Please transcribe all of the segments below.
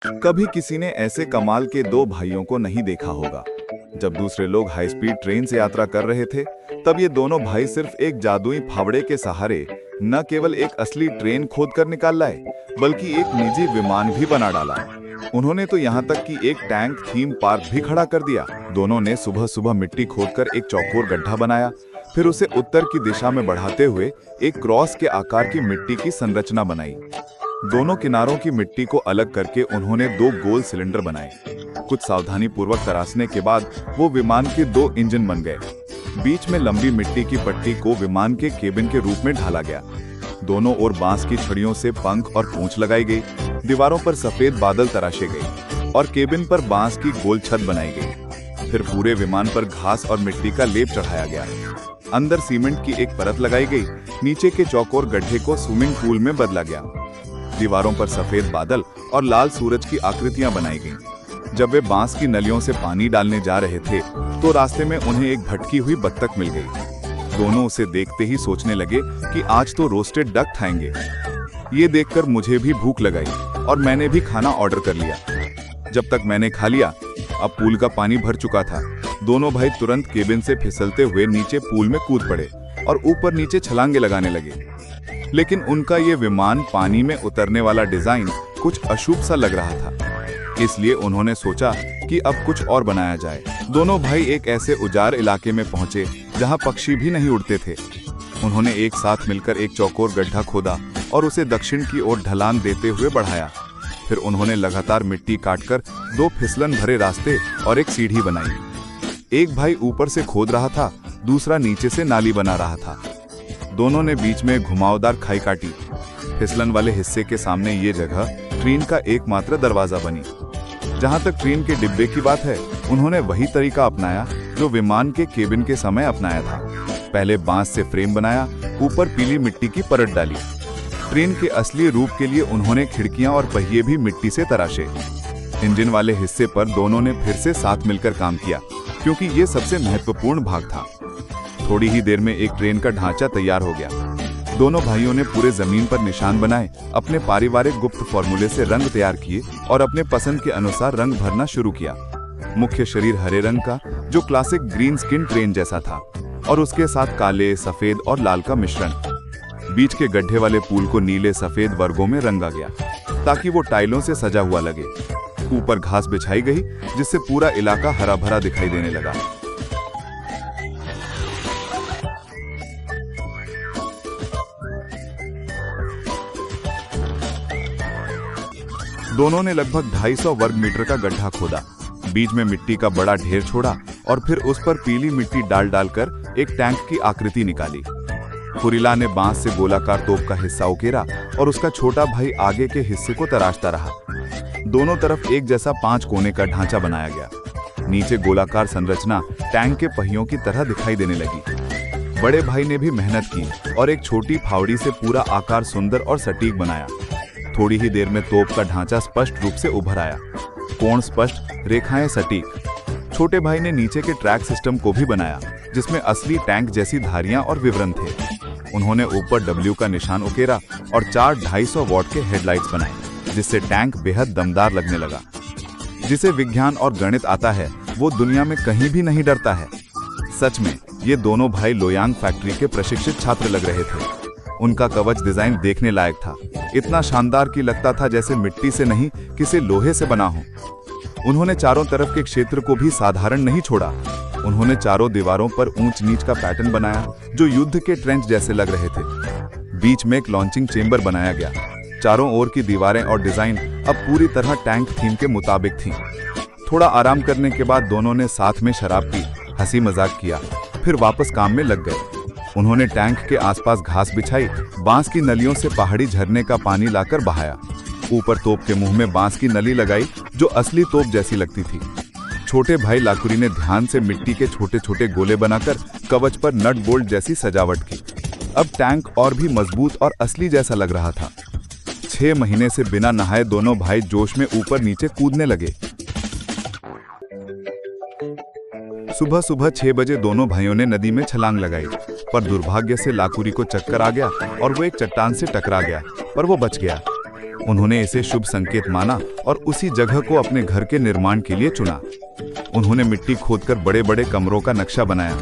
कभी किसी ने ऐसे कमाल के दो भाइयों को नहीं देखा होगा। जब दूसरे लोग हाई स्पीड ट्रेन से यात्रा कर रहे थे, तब ये दोनों भाई सिर्फ एक जादुई फावड़े के सहारे न केवल एक असली ट्रेन खोद कर निकाल लाए, बल्कि एक निजी विमान भी बना डाला। उन्होंने तो यहाँ तक कि एक टैंक थीम पार्क भी खड़ा कर दिया। दोनों ने सुबह सुबह मिट्टी खोदकर एक चौकोर गड्ढा बनाया, फिर उसे उत्तर की दिशा में बढ़ाते हुए एक क्रॉस के आकार की मिट्टी की संरचना बनाई। दोनों किनारों की मिट्टी को अलग करके उन्होंने दो गोल सिलेंडर बनाए। कुछ सावधानी पूर्वक तराशने के बाद वो विमान के दो इंजन बन गए। बीच में लंबी मिट्टी की पट्टी को विमान के केबिन के रूप में ढाला गया। दोनों ओर बांस की छड़ियों से पंख और पूंछ लगाई गई। दीवारों पर सफेद बादल तराशे गए और केबिन पर बांस की गोल छत बनाई गई। फिर पूरे विमान पर घास और मिट्टी का लेप चढ़ाया गया। अंदर सीमेंट की एक परत लगाई गई। नीचे के चौकोर गड्ढे को स्विमिंग पूल में बदला गया। दीवारों पर सफेद बादल और लाल सूरज की आकृतियां बनाई गईं। जब वे बांस की नलियों से पानी डालने जा रहे थे, तो रास्ते में उन्हें एक भटकी हुई बत्तख मिल गई। दोनों उसे देखते ही सोचने लगे कि आज तो रोस्टेड डक खाएंगे। ये देखकर मुझे भी भूख लगाई और मैंने भी खाना ऑर्डर कर लिया। जब तक मैंने खा लिया, अब पूल का पानी भर चुका था। दोनों भाई तुरंत केबिन से फिसलते हुए नीचे पूल में कूद पड़े और ऊपर नीचे छलांगे लगाने लगे। लेकिन उनका ये विमान पानी में उतरने वाला डिजाइन कुछ अशुभ सा लग रहा था। इसलिए उन्होंने सोचा कि अब कुछ और बनाया जाए। दोनों भाई एक ऐसे उजाड़ इलाके में पहुंचे जहां पक्षी भी नहीं उड़ते थे। उन्होंने एक साथ मिलकर एक चौकोर गड्ढा खोदा और उसे दक्षिण की ओर ढलान देते हुए बढ़ाया। फिर उन्होंने लगातार मिट्टी काटकर दो फिसलन भरे रास्ते और एक सीढ़ी बनाई। एक भाई ऊपर से खोद रहा था, दूसरा नीचे से नाली बना रहा था। दोनों ने बीच में घुमावदार खाई काटी। फिसलन वाले हिस्से के सामने ये जगह ट्रेन का एकमात्र दरवाजा बनी। जहां तक ट्रेन के डिब्बे की बात है, उन्होंने वही तरीका अपनाया जो विमान के केबिन के समय अपनाया था। पहले बांस से फ्रेम बनाया, ऊपर पीली मिट्टी की परत डाली। ट्रेन के असली रूप के लिए उन्होंने खिड़कियां और पहिए भी मिट्टी से तराशे। इंजन वाले हिस्से पर दोनों ने फिर से साथ मिलकर काम किया, क्योंकि ये सबसे महत्वपूर्ण भाग था। थोड़ी ही देर में एक ट्रेन का ढांचा तैयार हो गया। दोनों भाइयों ने पूरे जमीन पर निशान बनाए, अपने पारिवारिक गुप्त फॉर्मूले से रंग तैयार किए और अपने पसंद के अनुसार रंग भरना शुरू किया। मुख्य शरीर हरे रंग का, जो क्लासिक ग्रीन स्किन ट्रेन जैसा था, और उसके साथ काले, सफेद और लाल का मिश्रण। बीच के गड्ढे वाले पूल को नीले सफेद वर्गों में रंगा गया, ताकि वो टाइलों से सजा हुआ लगे। ऊपर घास बिछाई गई, जिससे पूरा इलाका हरा भरा दिखाई देने लगा। दोनों ने लगभग 250 वर्ग मीटर का गड्ढा खोदा, बीच में मिट्टी का बड़ा ढेर छोड़ा और फिर उस पर पीली मिट्टी डाल डालकर एक टैंक की आकृति निकाली। कुरिला ने बांस से गोलाकार तोप का हिस्सा उकेरा और उसका छोटा भाई आगे के हिस्से को तराशता रहा। दोनों तरफ एक जैसा 5 कोने का ढांचा बनाया गया। नीचे गोलाकार संरचना टैंक के पहियों की तरह दिखाई देने लगी। बड़े भाई ने भी मेहनत की और एक छोटी फावड़ी से पूरा आकार सुंदर और सटीक बनाया। थोड़ी ही देर में तोप का ढांचा स्पष्ट रूप से उभर आया, कोण स्पष्ट, रेखाएं सटीक। छोटे भाई ने नीचे के ट्रैक सिस्टम को भी बनाया, जिसमें असली टैंक जैसी धारियां और विवरण थे। उन्होंने ऊपर W का निशान उकेरा और 4 250 वॉट के हेडलाइट्स बनाए, जिससे टैंक बेहद दमदार लगने लगा। जिसे विज्ञान और गणित आता है, वो दुनिया में कहीं भी नहीं डरता है। सच में ये दोनों भाई लोयांग फैक्ट्री के प्रशिक्षित छात्र लग रहे थे। उनका कवच डिजाइन देखने लायक था, इतना शानदार कि लगता था जैसे मिट्टी से नहीं, किसी लोहे से बना हो। उन्होंने चारों तरफ के क्षेत्र को भी साधारण नहीं छोड़ा। उन्होंने चारों दीवारों पर ऊंच नीच का पैटर्न बनाया, जो युद्ध के ट्रेंच जैसे लग रहे थे। बीच में एक लॉन्चिंग चेंबर बनाया गया। चारों ओर की दीवारें और डिजाइन अब पूरी तरह टैंक थीम के मुताबिक थीं। थोड़ा आराम करने के बाद दोनों ने साथ में शराब पी, हंसी मजाक किया, फिर वापस काम में लग गए। उन्होंने टैंक के आसपास घास बिछाई, बांस की नलियों से पहाड़ी झरने का पानी लाकर बहाया। ऊपर तोप के मुंह में बांस की नली लगाई, जो असली तोप जैसी लगती थी। छोटे भाई लाकुरी ने ध्यान से मिट्टी के छोटे छोटे गोले बनाकर कवच पर नट बोल्ट जैसी सजावट की। अब टैंक और भी मजबूत और असली जैसा लग रहा था। 6 महीने से बिना नहाए दोनों भाई जोश में ऊपर नीचे कूदने लगे। सुबह सुबह 6 बजे दोनों भाइयों ने नदी में छलांग लगाई, पर दुर्भाग्य से लाकुरी को चक्कर आ गया और वो एक चट्टान से टकरा गया, पर वो बच गया। उन्होंने इसे शुभ संकेत माना और उसी जगह को अपने घर के निर्माण के लिए चुना। उन्होंने मिट्टी खोदकर बड़े बड़े कमरों का नक्शा बनाया।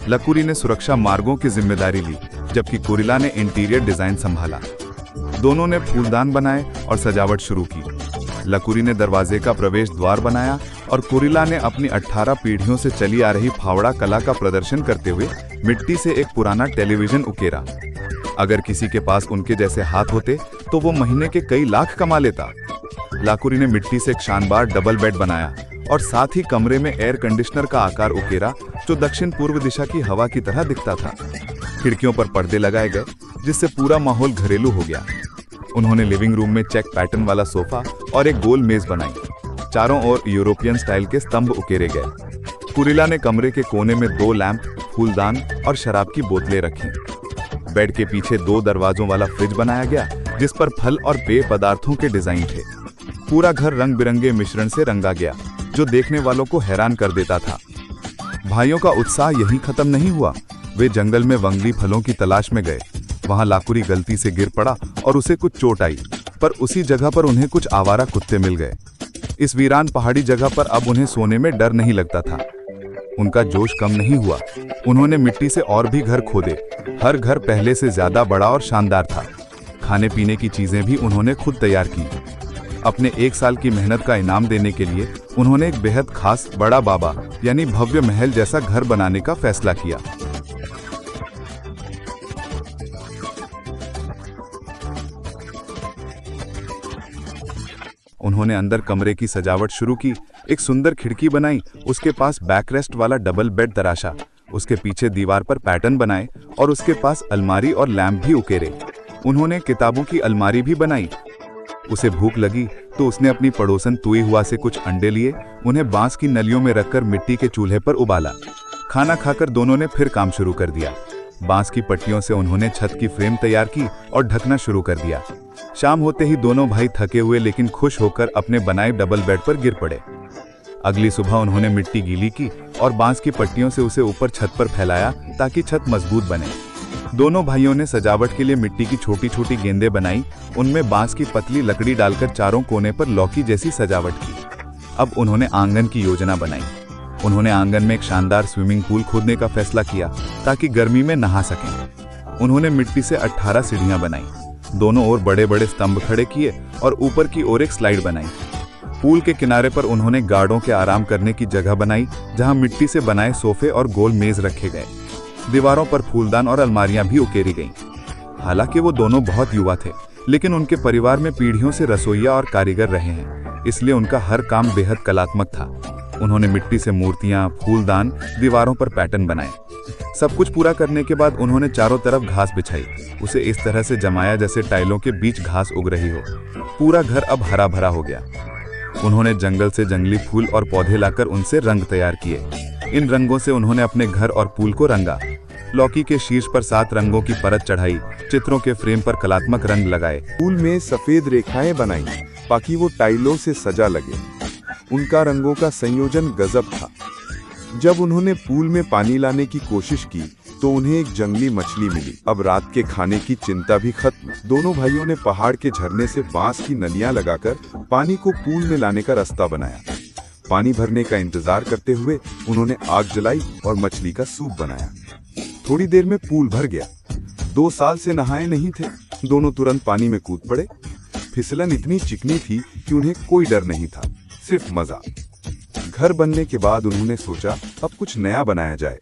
लकुरी ने सुरक्षा मार्गों की जिम्मेदारी ली, जबकि कुरिला ने इंटीरियर डिजाइन संभाला। दोनों ने फूलदान बनाए और सजावट शुरू की। लकुरी ने दरवाजे का प्रवेश द्वार बनाया और कुरिला ने अपनी 18 पीढ़ियों से चली आ रही फावड़ा कला का प्रदर्शन करते हुए मिट्टी से एक पुराना टेलीविजन उकेरा। अगर किसी के पास उनके जैसे हाथ होते तो वो महीने के कई लाख कमा लेता। लाकुरी ने मिट्टी से एक शानदार डबल बेड बनाया और साथ ही कमरे में एयर कंडीशनर का आकार उकेरा, जो दक्षिण पूर्व दिशा की हवा की तरह दिखता था। खिड़कियों पर पर्दे लगाए गए, जिससे पूरा माहौल घरेलू हो गया। उन्होंने लिविंग रूम में चेक पैटर्न वाला सोफा और एक गोल मेज बनाई। चारों ओर यूरोपियन स्टाइल के स्तंभ उकेरे गए। कुरिला ने कमरे के कोने में 2 लैंप, फूलदान और शराब की बोतलें रखी। बेड के पीछे 2 दरवाजों वाला फ्रिज बनाया गया, जिस पर फल और पेय पदार्थों के डिजाइन थे। पूरा घर रंग बिरंगे मिश्रण से रंगा गया, जो देखने वालों को हैरान कर देता था। भाइयों का उत्साह यहीं खत्म नहीं हुआ। वे जंगल में वंगली फलों की तलाश में गए। वहां लाकुरी गलती से गिर पड़ा और उसे कुछ चोट आई, पर उसी जगह पर उन्हें कुछ आवारा कुत्ते मिल गए। इस वीरान पहाड़ी जगह पर अब उन्हें सोने में डर नहीं लगता था। उनका जोश कम नहीं हुआ। उन्होंने मिट्टी से और भी घर खोदे। हर घर पहले से ज्यादा बड़ा और शानदार था। खाने पीने की चीजें भी उन्होंने खुद तैयार की। अपने 1 साल की मेहनत का इनाम देने के लिए उन्होंने एक बेहद खास बड़ा बाबा यानी भव्य महल जैसा घर बनाने का फैसला किया। उन्होंने अंदर कमरे की सजावट शुरू की। एक सुंदर खिड़की बनाई, उसके पास बैकरेस्ट वाला डबल बेड तराशा, उसके पीछे दीवार पर पैटर्न बनाए और उसके पास अलमारी और लैंप भी उकेरे। उन्होंने किताबों की अलमारी भी बनाई। उसे भूख लगी तो उसने अपनी पड़ोसन तुई हुआ से कुछ अंडे लिए, उन्हें बांस की नलियों में रखकर मिट्टी के चूल्हे पर उबाला। खाना खाकर दोनों ने फिर काम शुरू कर दिया। बांस की पट्टियों से उन्होंने छत की फ्रेम तैयार की और ढकना शुरू कर दिया। शाम होते ही दोनों भाई थके हुए लेकिन खुश होकर अपने बनाए डबल बेड पर गिर पड़े। अगली सुबह उन्होंने मिट्टी गीली की और बांस की पट्टियों से उसे ऊपर छत पर फैलाया ताकि छत मजबूत बने। दोनों भाइयों ने सजावट के लिए मिट्टी की छोटी छोटी गेंदें बनाई, उनमें बांस की पतली लकड़ी डालकर चारों कोने पर लौकी जैसी सजावट की। अब उन्होंने आंगन की योजना बनाई। उन्होंने आंगन में एक शानदार स्विमिंग पूल खोदने का फैसला किया ताकि गर्मी में नहा सकें। उन्होंने मिट्टी से 18 सीढ़ियां बनाई, दोनों ओर बड़े बड़े स्तंभ खड़े किए और ऊपर की ओर एक स्लाइड बनाई। पूल के किनारे पर उन्होंने गार्डों के आराम करने की जगह बनाई, जहां मिट्टी से बनाए सोफे और गोल मेज रखे गए। दीवारों पर फूलदान और अलमारियां भी उकेरी गईं। हालांकि वो दोनों बहुत युवा थे, लेकिन उनके परिवार में पीढ़ियों से रसोइया और कारीगर रहे हैं, इसलिए उनका हर काम बेहद कलात्मक था। उन्होंने मिट्टी से मूर्तियां, फूलदान, दीवारों पर पैटर्न बनाए। सब कुछ पूरा करने के बाद उन्होंने चारों तरफ घास बिछाई, उसे इस तरह से जमाया जैसे टाइलों के बीच घास उग रही हो। पूरा घर अब हरा भरा हो गया। उन्होंने जंगल से जंगली फूल और पौधे लाकर उनसे रंग तैयार किए। इन रंगों से उन्होंने अपने घर और पूल को रंगा। लौकी के शीर्ष पर 7 रंगों की परत चढ़ाई, चित्रों के फ्रेम पर कलात्मक रंग लगाए। पूल में सफेद रेखाएं बनाई ताकि वो टाइलों से सजा लगे। उनका रंगों का संयोजन गजब था। जब उन्होंने पूल में पानी लाने की कोशिश की तो उन्हें एक जंगली मछली मिली। अब रात के खाने की चिंता भी खत्म। दोनों भाइयों ने पहाड़ के झरने से बांस की नलियां लगाकर पानी को पूल में लाने का रास्ता बनाया। पानी भरने का इंतजार करते हुए उन्होंने आग जलाई और मछली का सूप बनाया। थोड़ी देर में पूल भर गया। 2 साल से नहाए नहीं थे, दोनों तुरंत पानी में कूद पड़े। फिसलन इतनी चिकनी थी कि उन्हें कोई डर नहीं था, सिर्फ मजा। घर बनने के बाद उन्होंने सोचा अब कुछ नया बनाया जाए।